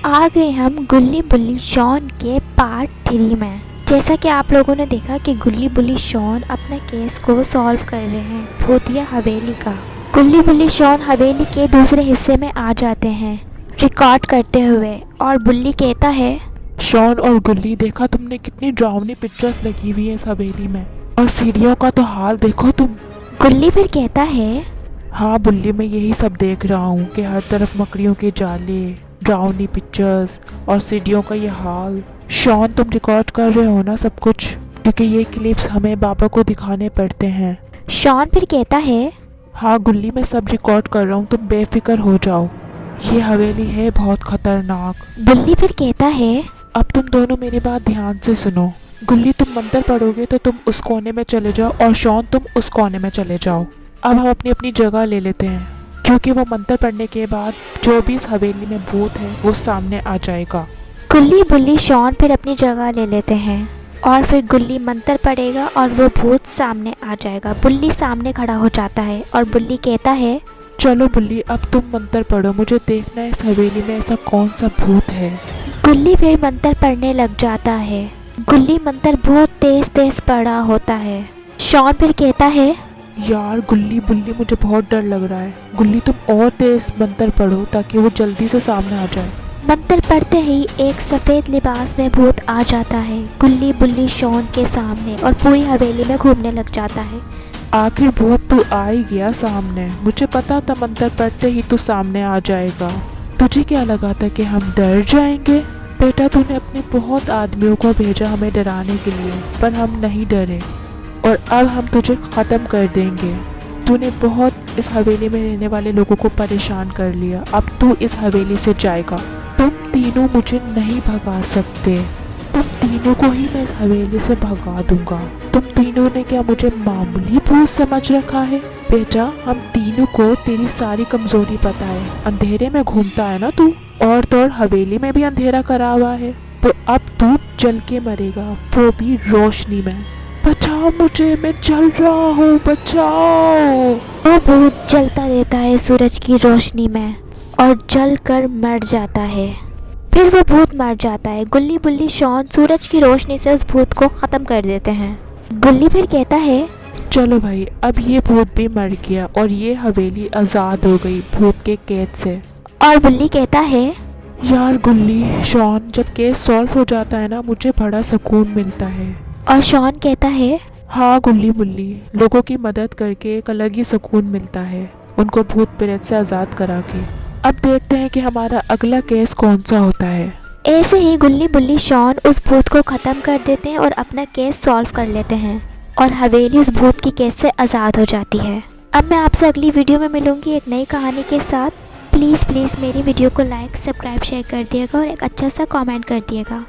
आ गए हम गुल्ली बुल्ली शॉन के पार्ट 3 में। जैसा कि आप लोगों ने देखा कि गुल्ली बुल्ली शॉन अपने केस को सॉल्व कर रहे हैं भूतिया हवेली का। गुल्ली बुल्ली शॉन हवेली के दूसरे हिस्से में आ जाते हैं रिकॉर्ड करते हुए, और बुल्ली कहता है, शॉन और गुल्ली, देखा तुमने कितनी डरावनी पिक्चर्स लगी हुई है इस हवेली में, और सीढ़ियों का तो हाल देखो तुम। गुल्ली फिर कहता है, हाँ बुल्ली, मैं यही सब देख रहा हूँ कि हर तरफ मकड़ियों के जाले, डरावनी पिक्चर्स और सीढ़ियों का ये हाल। शॉन, तुम रिकॉर्ड कर रहे हो ना सब कुछ, क्योंकि ये क्लिप्स हमें बाबा को दिखाने पड़ते हैं। शॉन फिर कहता है, हाँ गुल्ली, मैं सब रिकॉर्ड कर रहा हूँ, तुम बेफिक्र हो जाओ, ये हवेली है बहुत खतरनाक। बुल्ली फिर कहता है, अब तुम दोनों मेरी बात ध्यान से सुनो। गुल्ली, तुम मंत्र पढ़ोगे तो तुम उस कोने में चले जाओ, और शॉन तुम उस कोने में चले जाओ। अब हम अपनी अपनी जगह ले लेते हैं, क्योंकि वो मंत्र पढ़ने के बाद जो भी इस हवेली में भूत है वो सामने आ जाएगा। गुल्ली बुल्ली शॉन फिर अपनी जगह ले लेते हैं, और फिर गुल्ली मंत्र पड़ेगा और वो भूत सामने आ जाएगा। बुल्ली सामने खड़ा हो जाता है और बुल्ली कहता है, चलो बुल्ली, अब तुम मंत्र पढ़ो, मुझे देखना है इस हवेली में ऐसा कौन सा भूत है। गुल्ली फिर मंत्र पढ़ने लग जाता है। गुल्ली मंत्र बहुत तेज तेज पढ़ा होता है। शॉन फिर कहता है, यार गुल्ली बुल्ली, मुझे बहुत डर लग रहा है। गुल्ली, तुम और तेज मंत्र पढ़ो ताकि वो जल्दी से सामने आ जाए। मंत्र पढ़ते ही एक सफ़ेद लिबास में भूत आ जाता है गुल्ली बुल्ली शॉन के सामने, और पूरी हवेली में घूमने लग जाता है। आखिर भूत तू आ ही गया सामने, मुझे पता था मंत्र पढ़ते ही तू सामने आ जाएगा। तुझे क्या लगा था कि हम डर जाएंगे? बेटा, तूने अपने बहुत आदमियों को भेजा हमें डराने के लिए, पर हम नहीं डरे, और अब हम तुझे ख़त्म कर देंगे। तूने बहुत इस हवेली में रहने वाले लोगों को परेशान कर लिया, अब तू इस हवेली से जाएगा। तुम तीनों मुझे नहीं भगा सकते, तुम तीनों को ही मैं इस हवेली से भगा दूंगा। तुम तीनों ने क्या मुझे मामूली भूत समझ रखा है? बेटा, हम तीनों को तेरी सारी कमजोरी पता है। अंधेरे में घूमता है ना तू, और तो और हवेली में भी अंधेरा करा हुआ है, तो अब तू जल के मरेगा, वो भी रोशनी में। बचाओ मुझे, मैं जल रहा हूँ, बचाओ। वो भूत जलता रहता है सूरज की रोशनी में और जल कर मर जाता है। फिर वो भूत मर जाता है। गुल्ली बुल्ली शॉन सूरज की रोशनी से उस भूत को ख़त्म कर देते हैं। गुल्ली फिर कहता है, चलो भाई, अब ये भूत भी मर गया और ये हवेली आज़ाद हो गई भूत के कैद से। और बुल्ली कहता है, यार गुल्ली शॉन, जब केस सॉल्व हो जाता है ना, मुझे बड़ा सुकून मिलता है। और शॉन कहता है, हाँ गुल्ली बुल्ली, लोगों की मदद करके एक अलग ही सुकून मिलता है, उनको भूत प्रेत से आज़ाद करा के। अब देखते हैं कि हमारा अगला केस कौन सा होता है। ऐसे ही गुल्ली बुल्ली शॉन उस भूत को ख़त्म कर देते हैं और अपना केस सॉल्व कर लेते हैं, और हवेली उस भूत की केस से आज़ाद हो जाती है। अब मैं आपसे अगली वीडियो में मिलूंगी एक नई कहानी के साथ। प्लीज़ मेरी वीडियो को लाइक, सब्सक्राइब, शेयर कर दिएगा और एक अच्छा सा कमेंट कर दिएगा।